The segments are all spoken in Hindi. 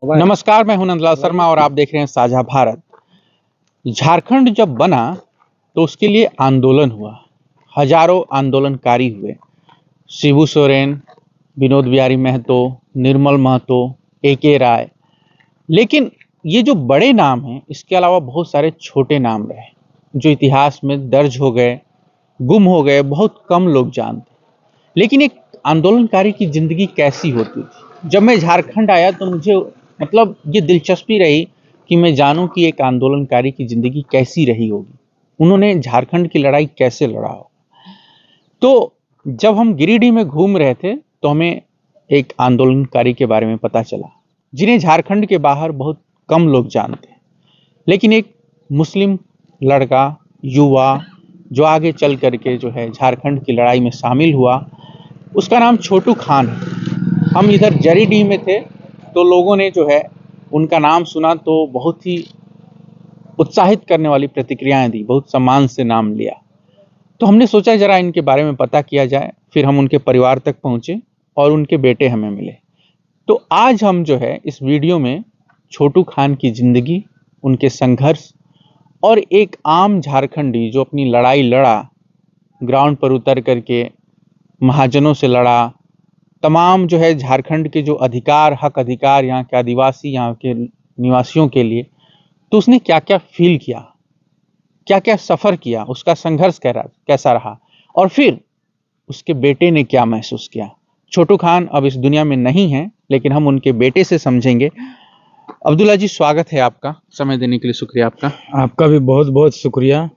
नमस्कार, मैं हूं नंदलाल शर्मा और आप देख रहे हैं साझा भारत। झारखंड जब बना तो उसके लिए आंदोलन हुआ, हजारों आंदोलनकारी हुए। शिबू सोरेन, विनोद बिहारी महतो, निर्मल महतो, ए.के. राय। लेकिन ये जो बड़े नाम हैं, इसके अलावा बहुत सारे छोटे नाम रहे जो इतिहास में दर्ज हो गए, गुम हो गए, बहुत कम लोग जानते। लेकिन एक आंदोलनकारी की जिंदगी कैसी होती थी? जब मैं झारखंड आया तो मुझे ये दिलचस्पी रही कि मैं जानूं कि एक आंदोलनकारी की जिंदगी कैसी रही होगी, उन्होंने झारखंड की लड़ाई कैसे लड़ा हो। तो जब हम गिरिडीह में घूम रहे थे तो हमें एक आंदोलनकारी के बारे में पता चला जिन्हें झारखंड के बाहर बहुत कम लोग जानते हैं। लेकिन एक मुस्लिम लड़का, युवा, जो आगे चल करके जो है झारखंड की लड़ाई में शामिल हुआ, उसका नाम छोटू खान है। हम इधर जरीडीह में थे तो लोगों ने जो है उनका नाम सुना तो बहुत ही उत्साहित करने वाली प्रतिक्रियाएं दी, बहुत सम्मान से नाम लिया। तो हमने सोचा जरा इनके बारे में पता किया जाए। फिर हम उनके परिवार तक पहुंचे और उनके बेटे हमें मिले। तो आज हम जो है इस वीडियो में छोटू खान की जिंदगी, उनके संघर्ष और एक आम झारखंडी जो अपनी लड़ाई लड़ा, ग्राउंड पर उतर करके महाजनों से लड़ा, तमाम जो है झारखंड के जो अधिकार, हक अधिकार यहाँ के आदिवासी, यहाँ के निवासियों के लिए, तो उसने क्या क्या फील किया, क्या क्या सफर किया, उसका संघर्ष कैसा रहा, और फिर उसके बेटे ने क्या महसूस किया। छोटू खान अब इस दुनिया में नहीं है, लेकिन हम उनके बेटे से समझेंगे। अब्दुल्ला जी, स्वागत है आपका, समय देने के लिए शुक्रिया आपका। आपका भी बहुत बहुत शुक्रिया।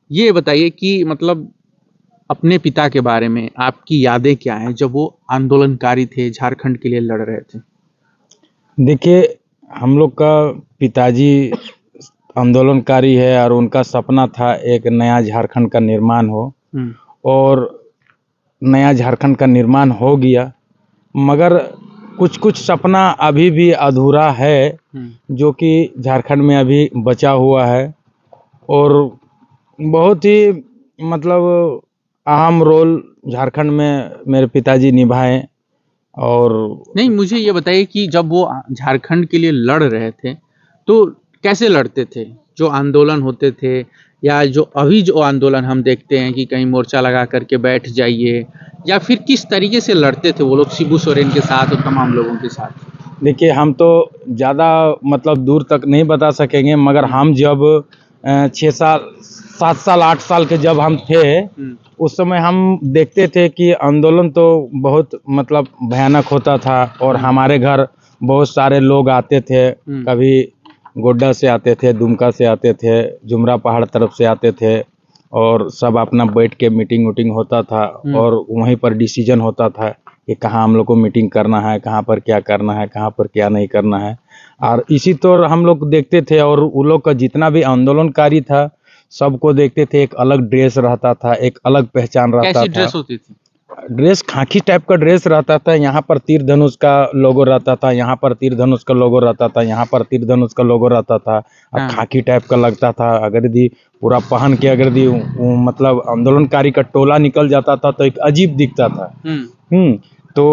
ये बताइए कि मतलब अपने पिता के बारे में आपकी यादें क्या हैं जब वो आंदोलनकारी थे, झारखंड के लिए लड़ रहे थे। देखिए, हम लोग का पिताजी आंदोलनकारी है और उनका सपना था एक नया झारखंड का निर्माण हो, और नया झारखंड का निर्माण हो गया। मगर कुछ कुछ सपना अभी भी अधूरा है जो कि झारखंड में अभी बचा हुआ है, और बहुत ही मतलब अहम रोल झारखंड में मेरे पिताजी निभाए। और नहीं, मुझे ये बताइए कि जब वो झारखंड के लिए लड़ रहे थे तो कैसे लड़ते थे? जो आंदोलन होते थे या जो अभी जो आंदोलन हम देखते हैं कि कहीं मोर्चा लगा करके बैठ जाइए, या फिर किस तरीके से लड़ते थे वो लोग शिबू सोरेन के साथ और तमाम लोगों के साथ? देखिए, हम तो ज़्यादा मतलब दूर तक नहीं बता सकेंगे, मगर हम जब 6 साल 7 साल 8 साल के जब हम थे, उस समय हम देखते थे कि आंदोलन तो बहुत मतलब भयानक होता था, और हमारे घर बहुत सारे लोग आते थे। कभी गोड्डा से आते थे, दुमका से आते थे, जुमरा पहाड़ तरफ से आते थे, और सब अपना बैठ के मीटिंग वूटिंग होता था, और वहीं पर डिसीजन होता था कि कहाँ हम लोग को मीटिंग करना है, कहाँ पर क्या करना है, कहाँ पर क्या नहीं करना है। और इसी तरह हम लोग देखते थे, और उन लोग का जितना भी आंदोलनकारी था सबको देखते थे। एक अलग ड्रेस रहता था, एक अलग पहचान रहता था। कैसी ड्रेस होती थी? ड्रेस खाकी टाइप का ड्रेस रहता था। यहाँ पर तीर धनुष का लोगो रहता था, यहाँ पर तीर धनुष का लोगो रहता था, यहाँ पर तीर धनुष का लोगो रहता था, और खाकी टाइप का लगता था। अगर यदि पूरा पहन के अगर यदि मतलब आंदोलनकारी का टोला निकल जाता था तो एक अजीब दिखता था। तो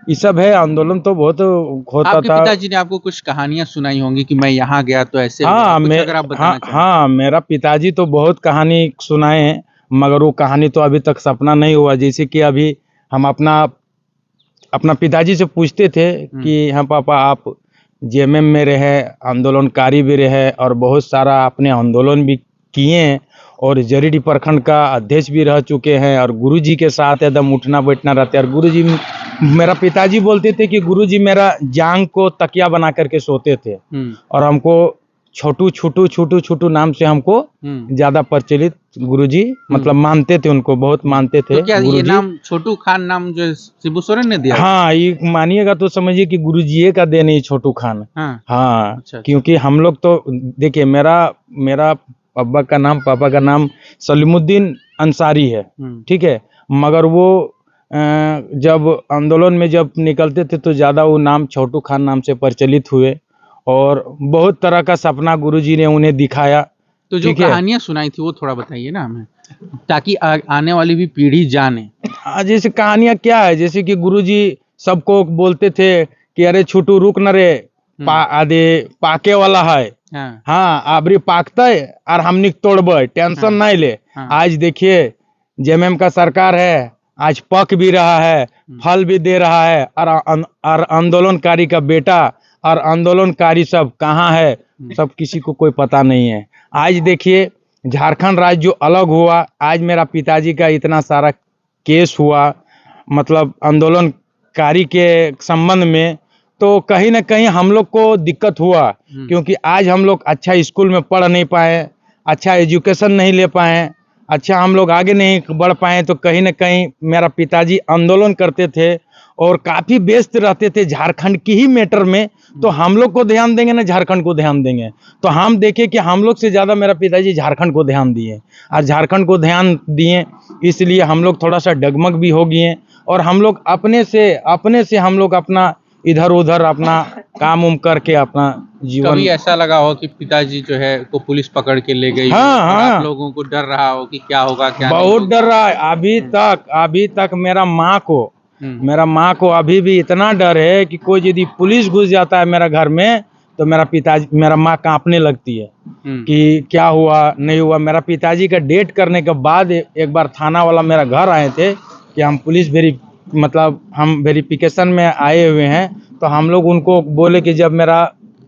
ये सब है। आंदोलन तो बहुत होता आपके था। पिताजी ने आपको कुछ कहानियां सुनाई होंगी कि मैं यहाँ गया तो ऐसे हुआ, कुछ अगर आप बताना चाहें। हाँ, मेरा पिताजी तो बहुत कहानी सुनाए हैं, मगर वो कहानी तो अभी तक सपना नहीं हुआ। जैसे कि अभी हम अपना पिताजी से पूछते थे कि हाँ पापा, आप जेएमएम में रहे, आंदोलनकारी भी रहे, और बहुत सारा आपने आंदोलन भी किए हैं, और जरीडीह प्रखंड का अध्यक्ष भी रह चुके हैं, और गुरुजी के साथ एकदम उठना बैठना रहते हैं। और गुरुजी, मेरा पिताजी बोलते थे कि गुरुजी मेरा जांग को तकिया बना करके सोते थे, और हमको छोटू छोटू छोटू छोटू नाम से हमको ज्यादा प्रचलित गुरुजी मतलब मानते थे, उनको बहुत मानते थे। तो क्या ये नाम छोटू खान नाम जो शिबू सोरेन ने दिया? हाँ, ये मानिएगा तो समझिए कि गुरुजी का देन ही छोटू खान। हाँ, अच्छा। क्योंकि हम लोग तो देखिए, मेरा पापा का नाम सलीमुद्दीन अंसारी है, ठीक है। मगर वो जब आंदोलन में जब निकलते थे तो ज़्यादा वो नाम छोटू खान नाम से प्रचलित हुए, और बहुत तरह का सपना गुरुजी ने उन्हें दिखाया। तो जो कहानियां सुनाई थी वो थोड़ा बताइए ना हमें, ताकि आने वाली भी पीढ़ी जाने। जैसे कहानियां क्या है, जैसे कि गुरुजी सबको बोलते थे कि अरे छोटू रुक न रे, आदि पाके वाला है। हाँ, हाँ अबरी पाकता है और हमनी तोड़बे, टेंशन नहीं ले। हाँ। आज देखिए जेएमएम का सरकार है, आज पक भी रहा है, फल भी दे रहा है, और आंदोलनकारी का बेटा और आंदोलनकारी सब कहाँ है, सब किसी को कोई पता नहीं है। आज देखिए झारखंड राज्य जो अलग हुआ, आज मेरा पिताजी का इतना सारा केस हुआ, मतलब आंदोलनकारी के संबंध में, तो कहीं ना कहीं हम लोग को दिक्कत हुआ, क्योंकि आज हम लोग अच्छा स्कूल में पढ़ नहीं पाए, अच्छा एजुकेशन नहीं ले पाए, अच्छा हम लोग आगे नहीं बढ़ पाए। तो कहीं ना कहीं मेरा पिताजी आंदोलन करते थे और काफ़ी व्यस्त रहते थे झारखंड की ही मैटर में। तो हम लोग को ध्यान देंगे ना झारखंड को ध्यान देंगे, तो हम देखें कि हम लोग से ज़्यादा मेरा पिताजी झारखंड को ध्यान दिए, और झारखंड को ध्यान दिए इसलिए हम लोग थोड़ा सा डगमग भी हो गए। और हम लोग अपने से हम लोग अपना इधर उधर अपना काम उम करके अपना जीवन। कभी ऐसा लगा हो कि पिताजी जो है को पुलिस पकड़ के ले गई, हाँ, और हाँ। आप लोगों को डर रहा हो कि क्या होगा क्या नहीं बहुत होगा? डर रहा है अभी तक मेरा माँ को अभी भी इतना डर है कि कोई यदि पुलिस घुस जाता है मेरा घर में, तो मेरा माँ कांपने लगती है कि क्या हुआ नहीं हुआ। मेरा पिताजी का डेट करने के बाद एक बार थाना वाला मेरा घर आए थे कि हम हम वेरिफिकेशन में आए हुए हैं। तो हम लोग उनको बोले कि जब मेरा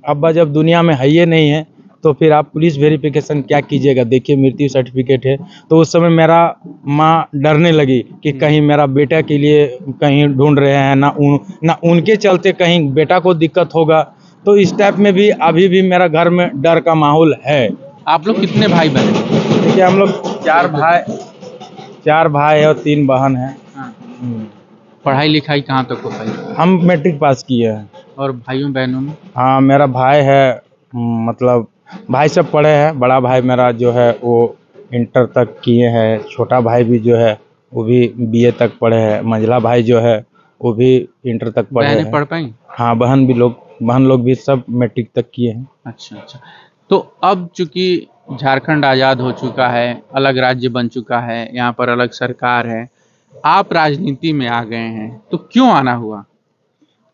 अब्बा जब दुनिया में है ही नहीं है, तो फिर आप पुलिस वेरिफिकेशन क्या कीजिएगा, देखिए मृत्यु सर्टिफिकेट है। तो उस समय मेरा माँ डरने लगी कि कहीं मेरा बेटा के लिए कहीं ढूंढ रहे हैं, ना उनके चलते कहीं बेटा को दिक्कत होगा। तो इस टाइप में भी अभी भी मेरा घर में डर का माहौल है। आप लोग कितने भाई बहन हैं? देखिए हम लोग चार भाई है और 3 बहन है। हाँ। पढ़ाई लिखाई कहाँ तक हो पाई? हम मैट्रिक पास किए हैं। और भाइयों बहनों में? हाँ मेरा भाई है, मतलब भाई सब पढ़े हैं। बड़ा भाई मेरा जो है वो इंटर तक किए हैं, छोटा भाई भी जो है वो भी बीए तक पढ़े हैं, मंझला भाई जो है वो भी इंटर तक पढ़े बहनें हैं। पढ़ पाई? हाँ बहन लोग भी सब मैट्रिक तक किए हैं। अच्छा। तो अब चूंकि झारखंड आज़ाद हो चुका है, अलग राज्य बन चुका है, यहाँ पर अलग सरकार है, आप राजनीति में आ गए हैं, तो क्यों आना हुआ?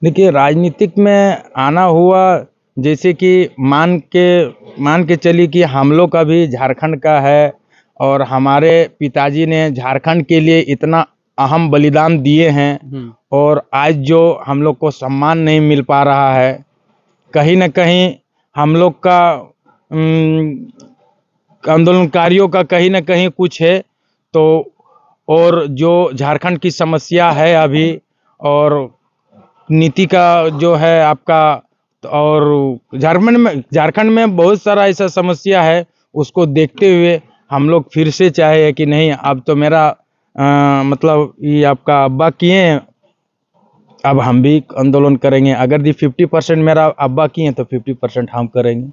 देखिए राजनीतिक में आना हुआ, जैसे कि मान के चलिए कि हम लोग का भी झारखंड का है, और हमारे पिताजी ने झारखंड के लिए इतना अहम बलिदान दिए हैं, और आज जो हम लोग को सम्मान नहीं मिल पा रहा है, कहीं ना कहीं हम लोग का आंदोलनकारियों का कहीं ना कहीं कुछ है। तो और जो झारखंड की समस्या है अभी, और नीति का जो है आपका, और झारखंड में बहुत सारा ऐसा समस्या है, उसको देखते हुए हम लोग फिर से चाहे कि नहीं, अब तो मेरा मतलब ये आपका अब्बा किए, अब हम भी आंदोलन करेंगे। अगर 50% मेरा अब्बा किए तो 50% हम करेंगे।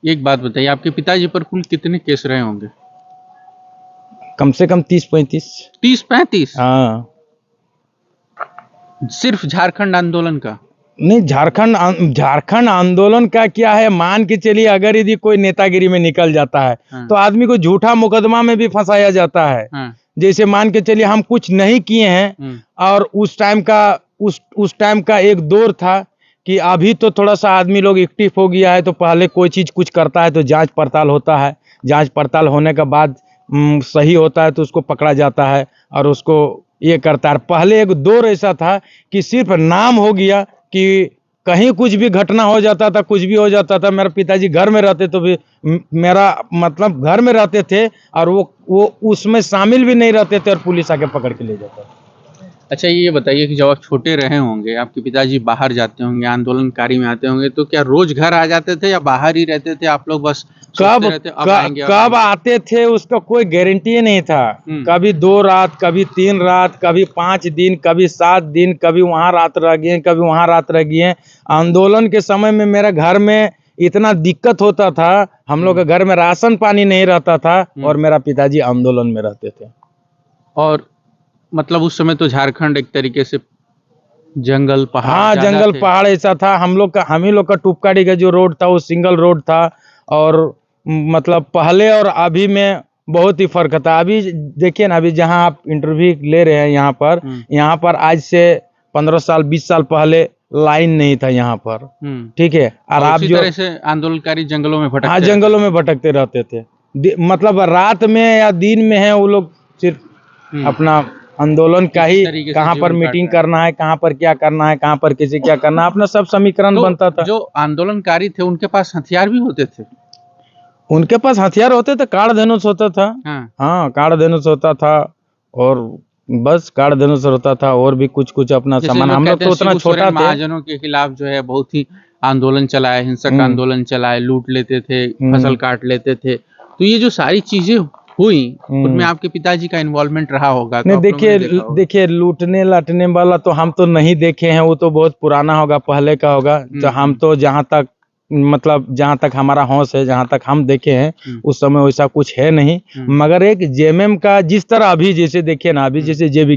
एक बात बताइए, आपके पिताजी पर कुल कितने केस रहे होंगे? कम से कम 30-35। 30-35? हाँ। सिर्फ झारखंड आंदोलन का? नहीं, झारखंड आंदोलन का क्या है, मान के चलिए अगर यदि कोई नेतागिरी में निकल जाता है, तो आदमी को झूठा मुकदमा में भी फंसाया जाता है। जैसे मान के चलिए हम कुछ नहीं किए हैं, और उस टाइम का एक दौर था कि अभी तो थोड़ा सा आदमी लोग एक्टिव हो गया है, तो पहले कोई चीज कुछ करता है तो जांच पड़ताल होता है, जांच पड़ताल होने के बाद सही होता है तो उसको पकड़ा जाता है और उसको ये करता है। पहले एक दौर ऐसा था कि सिर्फ नाम हो गया कि कहीं कुछ भी घटना हो जाता था, कुछ भी हो जाता था, मेरे पिताजी घर में रहते तो भी मेरा मतलब घर में रहते थे, और वो उसमें शामिल भी नहीं रहते थे, और पुलिस आके पकड़ के ले जाता था। अच्छा ये बताइए कि जब आप छोटे रहे होंगे, आपके पिताजी बाहर जाते होंगे, आंदोलनकारी में आते होंगे, तो क्या रोज घर आ जाते थे या बाहर ही रहते थे? आप लोग बस सोचते रहते अब आएंगे, कब आते थे उसका कोई गारंटी नहीं था। कभी 2 रात, कभी 3 रात, कभी 5 दिन, कभी 7 दिन, कभी वहाँ रात रह गए, कभी वहाँ रात रह गए। आंदोलन के समय में मेरे घर में इतना दिक्कत होता था, हम लोग के घर में राशन पानी नहीं रहता था, और मेरा पिताजी आंदोलन में रहते थे। और मतलब उस समय तो झारखंड एक तरीके से जंगल पहाड़, हाँ जंगल पहाड़ ऐसा था। हम ही लोग का टुपकाड़ी का जो रोड था वो सिंगल रोड था, और मतलब पहले और अभी में बहुत ही फर्क था। अभी देखिए ना, अभी जहाँ आप इंटरव्यू ले रहे हैं यहाँ पर आज से 15 साल 20 साल पहले लाइन नहीं था यहाँ पर, ठीक है। और आप उसी जो तरह से आंदोलनकारी जंगलों में भटकते हाँ जंगलों में भटकते रहते थे, मतलब रात में या दिन में है वो लोग सिर्फ अपना आंदोलन का ही, तरीके से कहाँ पर जीवन मीटिंग काट रहे हैं। करना है, कहाँ पर क्या करना है, कहाँ पर किसे क्या करना है, अपना सब समीकरण बनता था। जो आंदोलनकारी थे उनके पास हथियार भी होते थे। उनके पास हथियार होते थे, काड़ धनुष होता था। हाँ काड़ धनुष होता था, और बस काड़ धनुष होता था, और भी कुछ कुछ अपना सामान। हम लोग तो उतना छोटा थे। महाजनों के खिलाफ जो है बहुत ही आंदोलन चलाए, हिंसक आंदोलन चलाए, लूट लेते थे, फसल काट लेते थे। तो ये जो सारी चीजें हुई उनमें आपके पिताजी का इन्वॉल्वमेंट रहा होगा। नहीं देखिए लूटने लाटने वाला तो हम तो नहीं देखे हैं, वो तो बहुत पुराना होगा, पहले का होगा। तो हम तो जहाँ तक मतलब जहाँ तक हमारा होश है, जहाँ तक हम देखे हैं उस समय वैसा कुछ है नहीं। मगर एक जेएमएम का जिस तरह अभी जैसे देखिए ना, अभी जैसे जेबी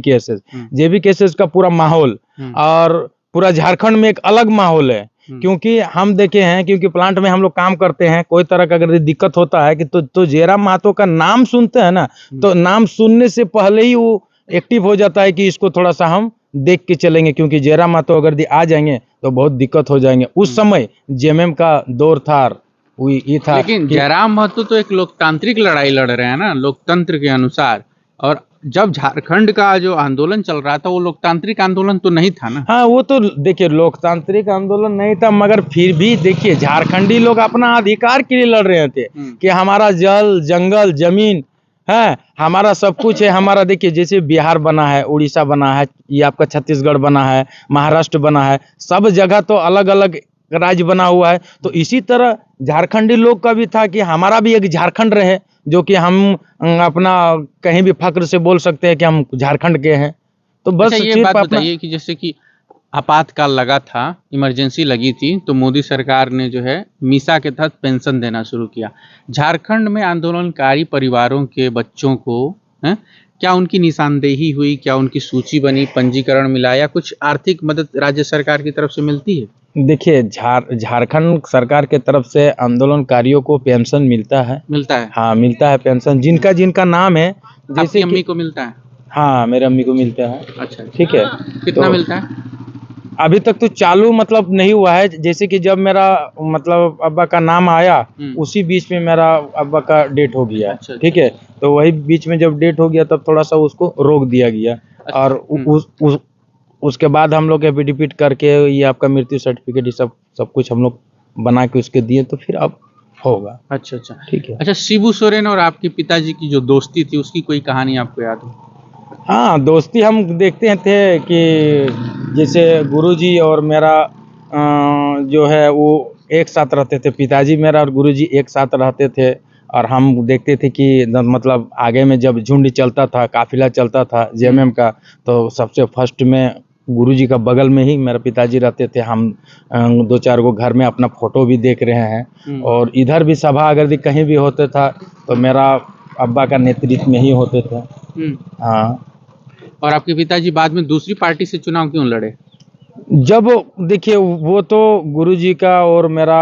केसेस का पूरा माहौल और पूरा झारखंड में एक अलग माहौल है। क्योंकि हम देखे हैं, क्योंकि प्लांट में हम लोग काम करते हैं, कोई तरह का अगर दिक्कत होता है कि तो जयराम महतो का नाम सुनते हैं ना, तो नाम सुनने से पहले ही वो एक्टिव हो जाता है कि इसको थोड़ा सा हम देख के चलेंगे, क्योंकि जयराम महतो अगर आ जाएंगे तो बहुत दिक्कत हो जाएंगे। उस समय जेएमएम का दौर था, ये था। लेकिन जयराम महतो तो एक लोकतांत्रिक लड़ाई लड़ रहे हैं ना, लोकतंत्र के अनुसार। और जब झारखंड का जो आंदोलन चल रहा था वो लोकतांत्रिक आंदोलन तो नहीं था ना। हाँ वो तो देखिए लोकतांत्रिक आंदोलन नहीं था, मगर फिर भी देखिए झारखंडी लोग अपना अधिकार के लिए लड़ रहे थे कि हमारा जल जंगल जमीन है, हमारा सब कुछ है। हमारा देखिए जैसे बिहार बना है, उड़ीसा बना है, ये आपका छत्तीसगढ़ बना है, महाराष्ट्र बना है, सब जगह तो अलग अलग राज्य बना हुआ है। तो इसी तरह झारखंडी लोग का भी था कि हमारा भी एक झारखंड रहे, जो कि हम अपना कहीं भी फक्र से बोल सकते हैं कि हम झारखंड के हैं। तो बस अच्छा, ये बात बताइए कि जैसे कि आपातकाल लगा था, इमरजेंसी लगी थी, तो मोदी सरकार ने जो है मीसा के तहत पेंशन देना शुरू किया। झारखंड में आंदोलनकारी परिवारों के बच्चों को क्या उनकी निशानदेही हुई, क्या उनकी सूची बनी, पंजीकरण मिला, या कुछ आर्थिक मदद राज्य सरकार की तरफ से मिलती है? देखिए झारखंड सरकार के तरफ से आंदोलनकारियों को पेंशन मिलता है। हाँ मिलता है पेंशन, जिनका नाम है। जैसे अम्मी को मिलता है? हाँ मेरे अम्मी को मिलता है। अच्छा, ठीक है। कितना मिलता है? अभी तक तो चालू मतलब नहीं हुआ है। जैसे कि जब मेरा मतलब अब्बा का नाम आया उसी बीच में मेरा अब्बा का डेट हो गया। अच्छा, ठीक है, तो वही बीच में जब डेट हो गया तब थोड़ा सा उसको रोक दिया गया। अच्छा, और उसके बाद हम लोग एफिडेविट करके ये आपका मृत्यु सर्टिफिकेट ये सब कुछ हम लोग बना के उसके दिए, तो फिर अब होगा। अच्छा, ठीक है। अच्छा, शिबू सोरेन और आपके पिताजी की जो दोस्ती थी उसकी कोई कहानी आपको याद हो? हाँ दोस्ती हम देखते थे कि जैसे गुरुजी और मेरा जो है वो एक साथ रहते थे। पिताजी मेरा और गुरुजी एक साथ रहते थे, और हम देखते थे कि मतलब आगे में जब झुंड चलता था, काफिला चलता था जेएमएम का, तो सबसे फर्स्ट में गुरुजी का बगल में ही मेरे पिताजी रहते थे। हम 2-4 गो घर में अपना फोटो भी देख रहे हैं, और इधर भी सभा अगर कहीं भी होते था तो मेरा अब्बा का नेतृत्व में ही होते थे। हाँ। और आपके पिताजी बाद में दूसरी पार्टी से चुनाव क्यों लड़े? जब देखिए वो तो गुरुजी का और मेरा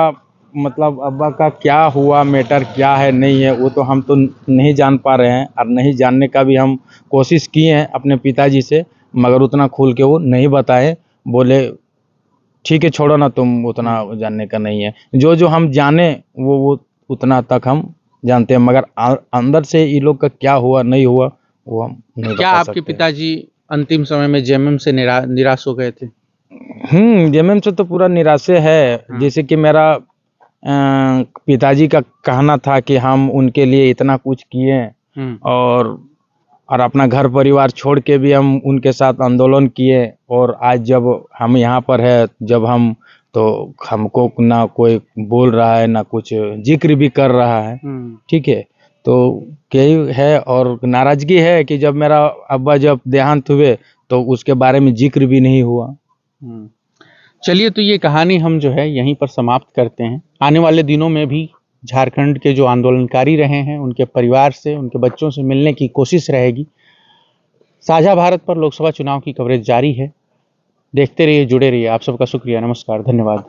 मतलब अब्बा का क्या हुआ, मैटर क्या है नहीं है, वो तो हम तो नहीं जान पा रहे हैं, और नहीं जानने का भी हम कोशिश किए हैं अपने पिताजी से, मगर उतना खुल के वो नहीं बताए। बोले ठीक है छोड़ो ना, तुम उतना जानने का नहीं है। जो हम जाने वो उतना तक हम जानते हैं, मगर अंदर से ये लोग का क्या हुआ नहीं हुआ वो हम नहीं बता सकते। क्या आपके पिताजी अंतिम समय में जेएमएम से निराश हो गए थे? जेएमएम से तो पूरा निराशे है। जैसे कि मेरा पिताजी का कहना था कि हम उनके लिए इतना कुछ किए, और अपना घर परिवार छोड़ के भी हम उनके साथ आंदोलन किए, और आज जब हम यहाँ पर है, जब हम तो हमको ना कोई बोल रहा है ना कुछ जिक्र भी कर रहा है। ठीक है, तो यही है, और नाराजगी है कि जब मेरा अब्बा जब देहांत हुए तो उसके बारे में जिक्र भी नहीं हुआ। चलिए, तो ये कहानी हम जो है यहीं पर समाप्त करते हैं। आने वाले दिनों में भी झारखंड के जो आंदोलनकारी रहे हैं उनके परिवार से, उनके बच्चों से मिलने की कोशिश रहेगी। साझा भारत पर लोकसभा चुनाव की कवरेज जारी है। देखते रहिए, जुड़े रहिए। आप सबका शुक्रिया, नमस्कार, धन्यवाद।